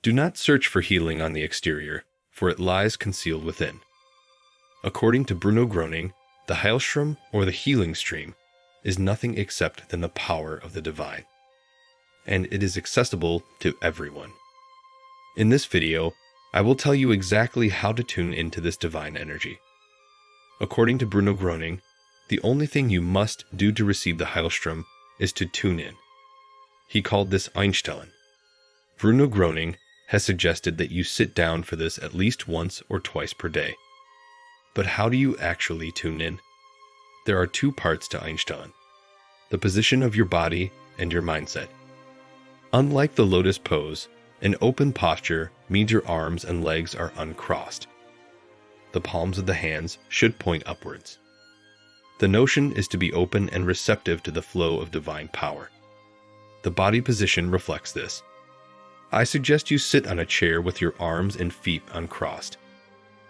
Do not search for healing on the exterior, for it lies concealed within. According to Bruno Groening, the Heilstrom, or the healing stream, is nothing except than the power of the divine, and it is accessible to everyone. In this video, I will tell you exactly how to tune into this divine energy. According to Bruno Groening, the only thing you must do to receive the Heilstrom is to tune in. He called this Einstellen. Bruno Groening has suggested that you sit down for this at least once or twice per day. But how do you actually tune in? There are two parts to Einstellen: the position of your body and your mindset. Unlike the lotus pose, an open posture means your arms and legs are uncrossed. The palms of the hands should point upwards. The notion is to be open and receptive to the flow of divine power. The body position reflects this. I suggest you sit on a chair with your arms and feet uncrossed.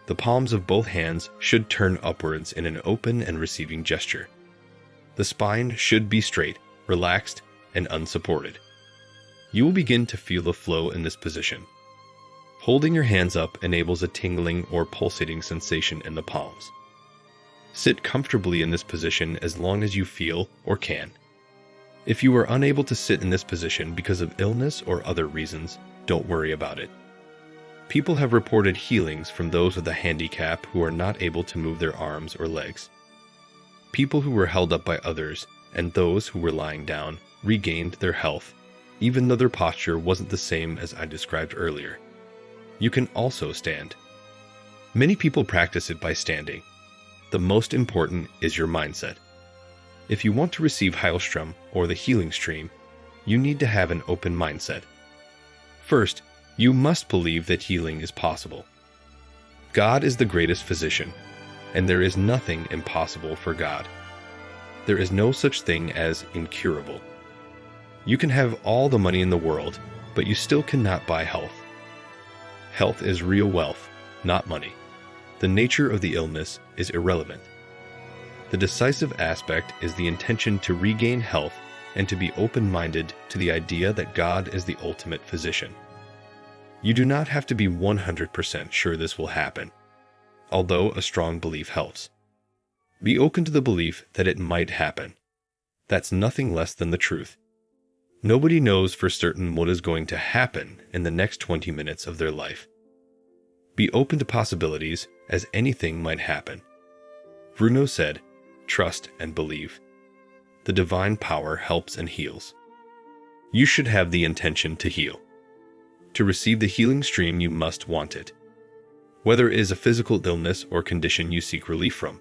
The palms of both hands should turn upwards in an open and receiving gesture. The spine should be straight, relaxed, and unsupported. You will begin to feel the flow in this position. Holding your hands up enables a tingling or pulsating sensation in the palms. Sit comfortably in this position as long as you feel or can. If you are unable to sit in this position because of illness or other reasons, don't worry about it. People have reported healings from those with a handicap who are not able to move their arms or legs. People who were held up by others and those who were lying down regained their health, even though their posture wasn't the same as I described earlier. You can also stand. Many people practice it by standing. The most important is your mindset. If you want to receive Heilstrom, or the healing stream, you need to have an open mindset. First, you must believe that healing is possible. God is the greatest physician, and there is nothing impossible for God. There is no such thing as incurable. You can have all the money in the world, but you still cannot buy health. Health is real wealth, not money. The nature of the illness is irrelevant. The decisive aspect is the intention to regain health and to be open-minded to the idea that God is the ultimate physician. You do not have to be 100% sure this will happen, although a strong belief helps. Be open to the belief that it might happen. That's nothing less than the truth. Nobody knows for certain what is going to happen in the next 20 minutes of their life. Be open to possibilities, as anything might happen. Bruno said, "Trust and believe. The divine power helps and heals." You should have the intention to heal. To receive the healing stream, you must want it. Whether it is a physical illness or condition you seek relief from.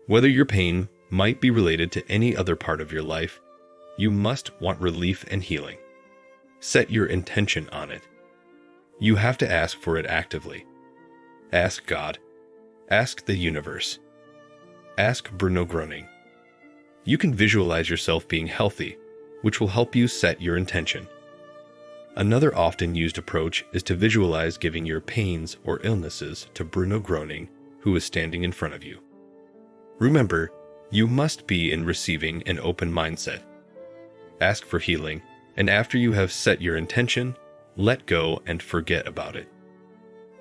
Whether your pain might be related to any other part of your life, you must want relief and healing. Set your intention on it. You have to ask for it actively. Ask God. Ask the universe. Ask Bruno Groening. You can visualize yourself being healthy, which will help you set your intention. Another often used approach is to visualize giving your pains or illnesses to Bruno Groening, who is standing in front of you. Remember, you must be in receiving an open mindset. Ask for healing, and after you have set your intention, let go and forget about it.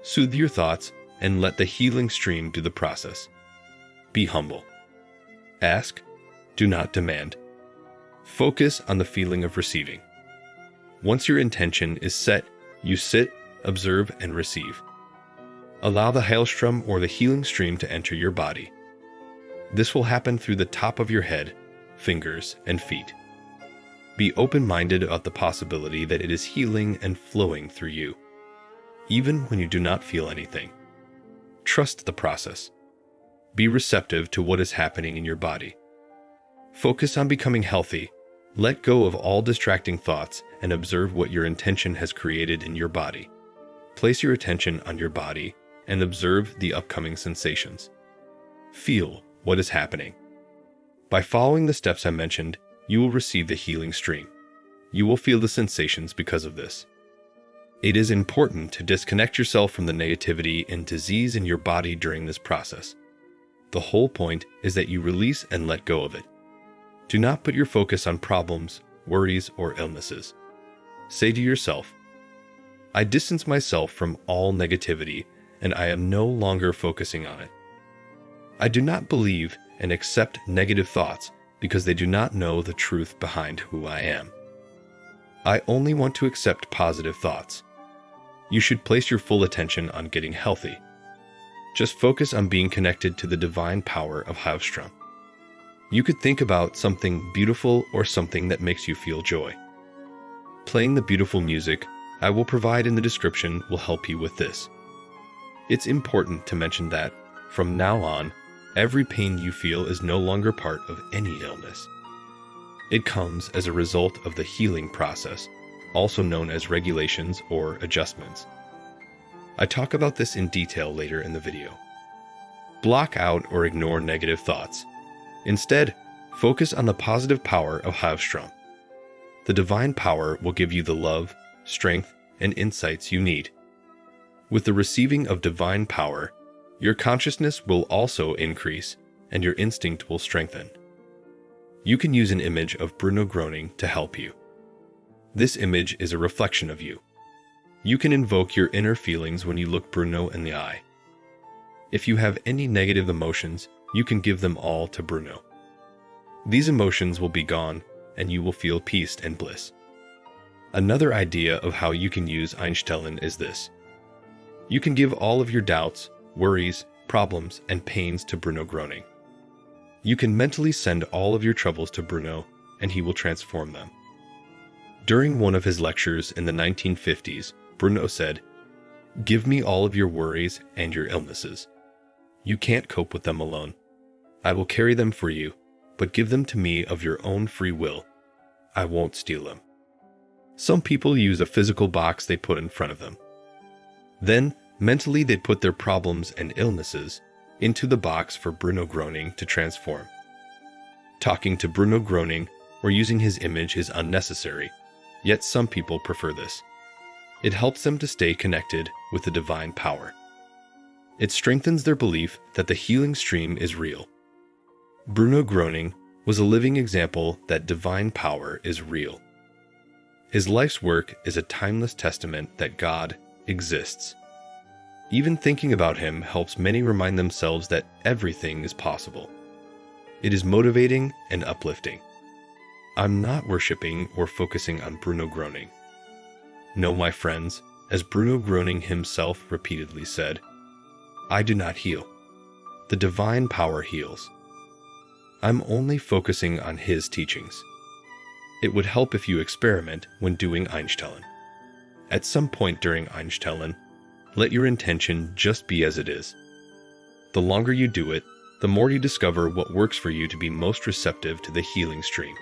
Soothe your thoughts and let the healing stream do the process. Be humble. Ask, do not demand. Focus on the feeling of receiving. Once your intention is set, you sit, observe, and receive. Allow the Heilstrom or the healing stream to enter your body. This will happen through the top of your head, fingers, and feet. Be open-minded about the possibility that it is healing and flowing through you, even when you do not feel anything. Trust the process. Be receptive to what is happening in your body. Focus on becoming healthy. Let go of all distracting thoughts and observe what your intention has created in your body. Place your attention on your body and observe the upcoming sensations. Feel what is happening. By following the steps I mentioned, you will receive the healing stream. You will feel the sensations because of this. It is important to disconnect yourself from the negativity and disease in your body during this process. The whole point is that you release and let go of it. Do not put your focus on problems, worries, or illnesses. Say to yourself, I distance myself from all negativity, and I am no longer focusing on it. I do not believe and accept negative thoughts because they do not know the truth behind who I am. I only want to accept positive thoughts. You should place your full attention on getting healthy. Just focus on being connected to the divine power of Einstellen. You could think about something beautiful or something that makes you feel joy. Playing the beautiful music I will provide in the description will help you with this. It's important to mention that, from now on, every pain you feel is no longer part of any illness. It comes as a result of the healing process, also known as regulations or adjustments. I talk about this in detail later in the video. Block out or ignore negative thoughts. Instead, focus on the positive power of Einstellen. The divine power will give you the love, strength, and insights you need. With the receiving of divine power, your consciousness will also increase and your instinct will strengthen. You can use an image of Bruno groaning to help you. This image is a reflection of you. You can invoke your inner feelings when you look Bruno in the eye. If you have any negative emotions, you can give them all to Bruno. These emotions will be gone and you will feel peace and bliss. Another idea of how you can use Einstellen is this. You can give all of your doubts, worries, problems, and pains to Bruno groaning. You can mentally send all of your troubles to Bruno and he will transform them. During one of his lectures in the 1950s, Bruno said, "Give me all of your worries and your illnesses. You can't cope with them alone. I will carry them for you, but give them to me of your own free will. I won't steal them." Some people use a physical box they put in front of them. Then, mentally they put their problems and illnesses into the box for Bruno groaning to transform. Talking to Bruno groaning or using his image is unnecessary, yet some people prefer this. It helps them to stay connected with the divine power. It strengthens their belief that the healing stream is real. Bruno groaning was a living example that divine power is real. His life's work is a timeless testament that God exists. Even thinking about him helps many remind themselves that everything is possible. It is motivating and uplifting. I'm not worshiping or focusing on Bruno groaning. No, my friends, as Bruno groaning himself repeatedly said, I do not heal. The divine power heals. I'm only focusing on his teachings. It would help if you experiment when doing Einstellen. At some point during Einstellen, let your intention just be as it is. The longer you do it, the more you discover what works for you to be most receptive to the healing stream.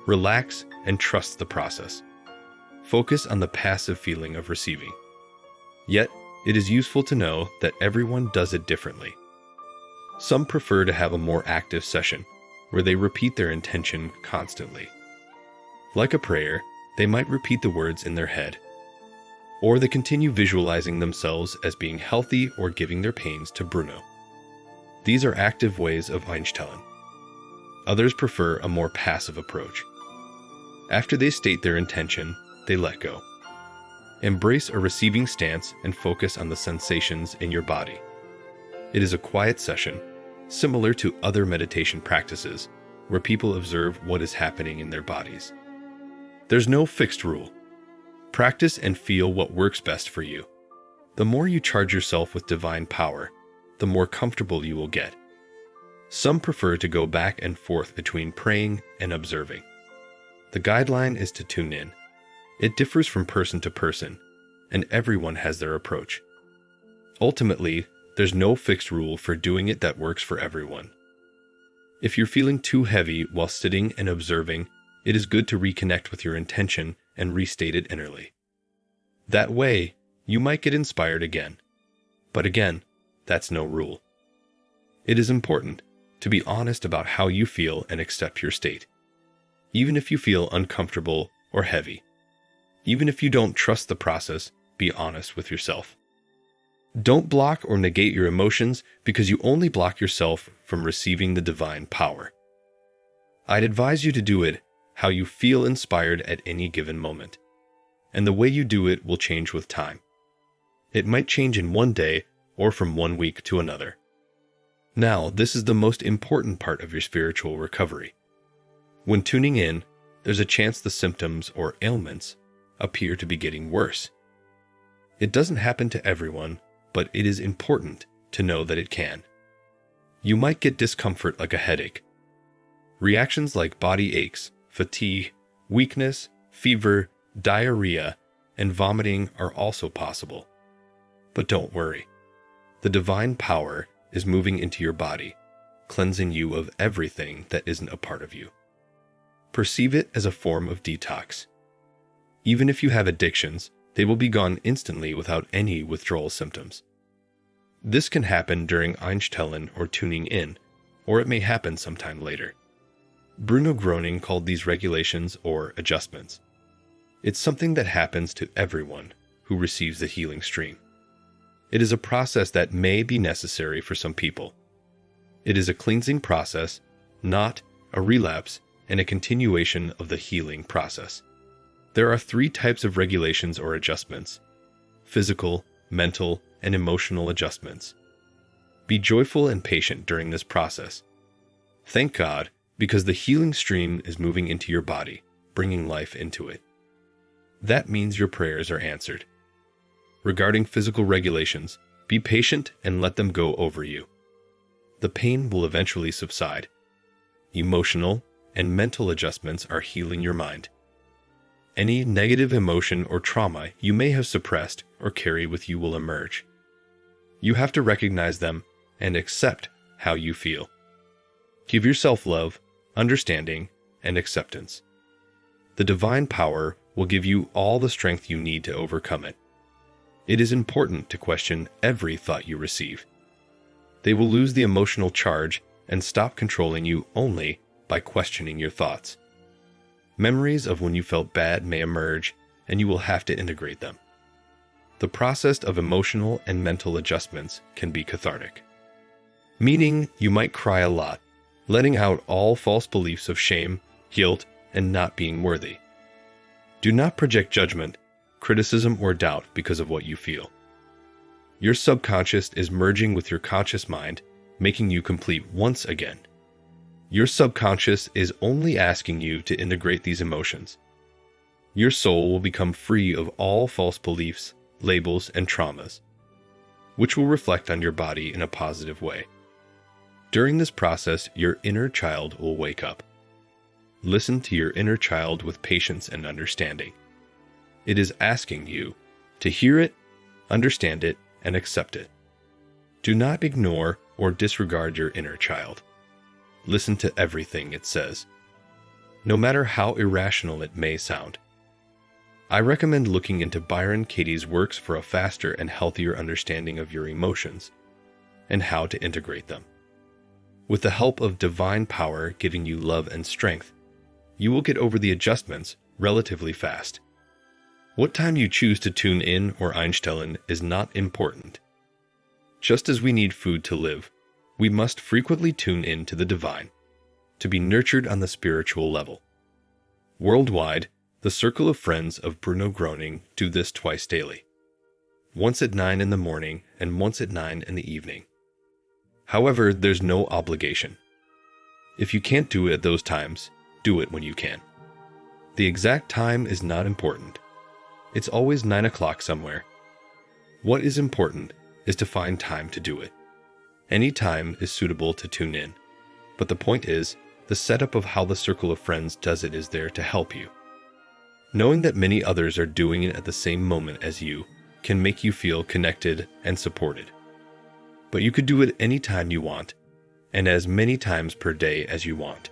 Relax and trust the process. Focus on the passive feeling of receiving. Yet, it is useful to know that everyone does it differently. Some prefer to have a more active session, where they repeat their intention constantly. Like a prayer, they might repeat the words in their head. Or they continue visualizing themselves as being healthy or giving their pains to Bruno. These are active ways of Einstellen. Others prefer a more passive approach. After they state their intention, they let go. Embrace a receiving stance and focus on the sensations in your body. It is a quiet session, similar to other meditation practices, where people observe what is happening in their bodies. There's no fixed rule. Practice and feel what works best for you. The more you charge yourself with divine power, the more comfortable you will get. Some prefer to go back and forth between praying and observing. The guideline is to tune in. It differs from person to person, and everyone has their approach. Ultimately, there's no fixed rule for doing it that works for everyone. If you're feeling too heavy while sitting and observing, it is good to reconnect with your intention and restate it innerly. That way, you might get inspired again. But again, that's no rule. It is important to be honest about how you feel and accept your state. Even if you feel uncomfortable or heavy. Even if you don't trust the process, be honest with yourself. Don't block or negate your emotions because you only block yourself from receiving the divine power. I'd advise you to do it how you feel inspired at any given moment. and the way you do it will change with time. It might change in one day or from one week to another. Now, this is the most important part of your spiritual recovery. When tuning in, there's a chance the symptoms or ailments appear to be getting worse. It doesn't happen to everyone, but it is important to know that it can. You might get discomfort like a headache. Reactions like body aches, fatigue, weakness, fever, diarrhea, and vomiting are also possible. But don't worry. The divine power is moving into your body, cleansing you of everything that isn't a part of you. Perceive it as a form of detox. Even if you have addictions, they will be gone instantly without any withdrawal symptoms. This can happen during Einstellen or tuning in, or it may happen sometime later. Bruno Groening called these regulations or adjustments. It's something that happens to everyone who receives the healing stream. It is a process that may be necessary for some people. It is a cleansing process, not a relapse and a continuation of the healing process. There are 3 types of regulations or adjustments: physical, mental, and emotional adjustments. Be joyful and patient during this process. Thank God, because the healing stream is moving into your body, bringing life into it. That means your prayers are answered. Regarding physical regulations, be patient and let them go over you. The pain will eventually subside. Emotional and mental adjustments are healing your mind. Any negative emotion or trauma you may have suppressed or carry with you will emerge. You have to recognize them and accept how you feel. Give yourself love, understanding, and acceptance. The divine power will give you all the strength you need to overcome it. It is important to question every thought you receive. They will lose the emotional charge and stop controlling you only by questioning your thoughts. Memories of when you felt bad may emerge, and you will have to integrate them. The process of emotional and mental adjustments can be cathartic. Meaning, you might cry a lot, letting out all false beliefs of shame, guilt, and not being worthy. Do not project judgment, criticism, or doubt because of what you feel. Your subconscious is merging with your conscious mind, making you complete once again. Your subconscious is only asking you to integrate these emotions. Your soul will become free of all false beliefs, labels, and traumas, which will reflect on your body in a positive way. During this process, your inner child will wake up. Listen to your inner child with patience and understanding. It is asking you to hear it, understand it, and accept it. Do not ignore or disregard your inner child. Listen to everything it says, no matter how irrational it may sound. I recommend looking into Byron Katie's works for a faster and healthier understanding of your emotions and how to integrate them. With the help of divine power giving you love and strength, you will get over the adjustments relatively fast. What time you choose to tune in or Einstellen is not important. Just as we need food to live, we must frequently tune in to the divine, to be nurtured on the spiritual level. Worldwide, the circle of friends of Bruno Groening do this twice daily, once at 9 in the morning and once at 9 in the evening. However, there's no obligation. If you can't do it at those times, do it when you can. The exact time is not important. It's always 9 o'clock somewhere. What is important is to find time to do it. Any time is suitable to tune in, but the point is, the setup of how the circle of friends does it is there to help you. Knowing that many others are doing it at the same moment as you can make you feel connected and supported. But you could do it any time you want, and as many times per day as you want.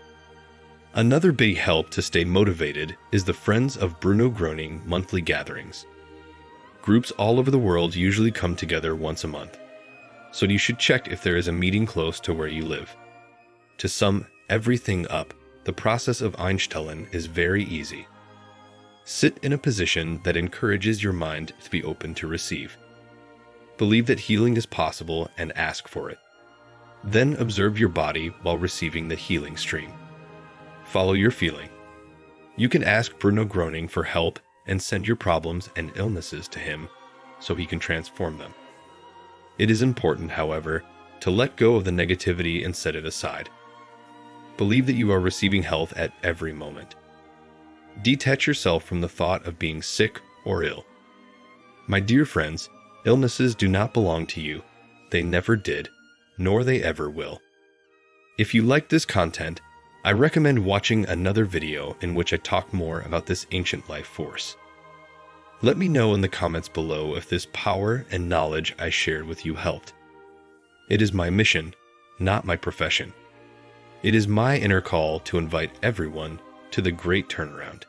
Another big help to stay motivated is the Friends of Bruno Groening monthly gatherings. Groups all over the world usually come together once a month, so you should check if there is a meeting close to where you live. To sum everything up, the process of Einstellen is very easy. Sit in a position that encourages your mind to be open to receive. Believe that healing is possible and ask for it. Then observe your body while receiving the healing stream. Follow your feeling. You can ask Bruno Groening for help and send your problems and illnesses to Him so He can transform them. It is important, however, to let go of the negativity and set it aside. Believe that you are receiving health at every moment. Detach yourself from the thought of being sick or ill. My dear friends, illnesses do not belong to you. They never did, nor they ever will. If you like this content, I recommend watching another video in which I talk more about this ancient life force. Let me know in the comments below if this power and knowledge I shared with you helped. It is my mission, not my profession. It is my inner call to invite everyone to the great turnaround.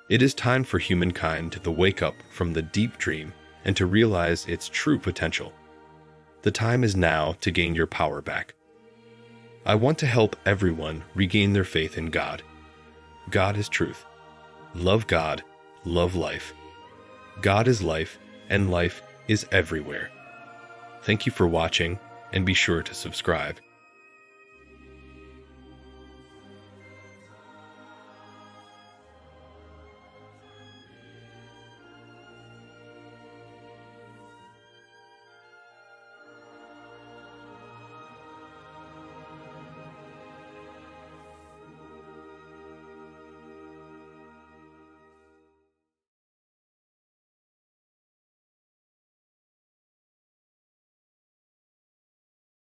It is time for humankind to wake up from the deep dream and to realize its true potential. The time is now to gain your power back. I want to help everyone regain their faith in God. God is truth. Love God, love life. God is life, and life is everywhere. Thank you for watching, and be sure to subscribe.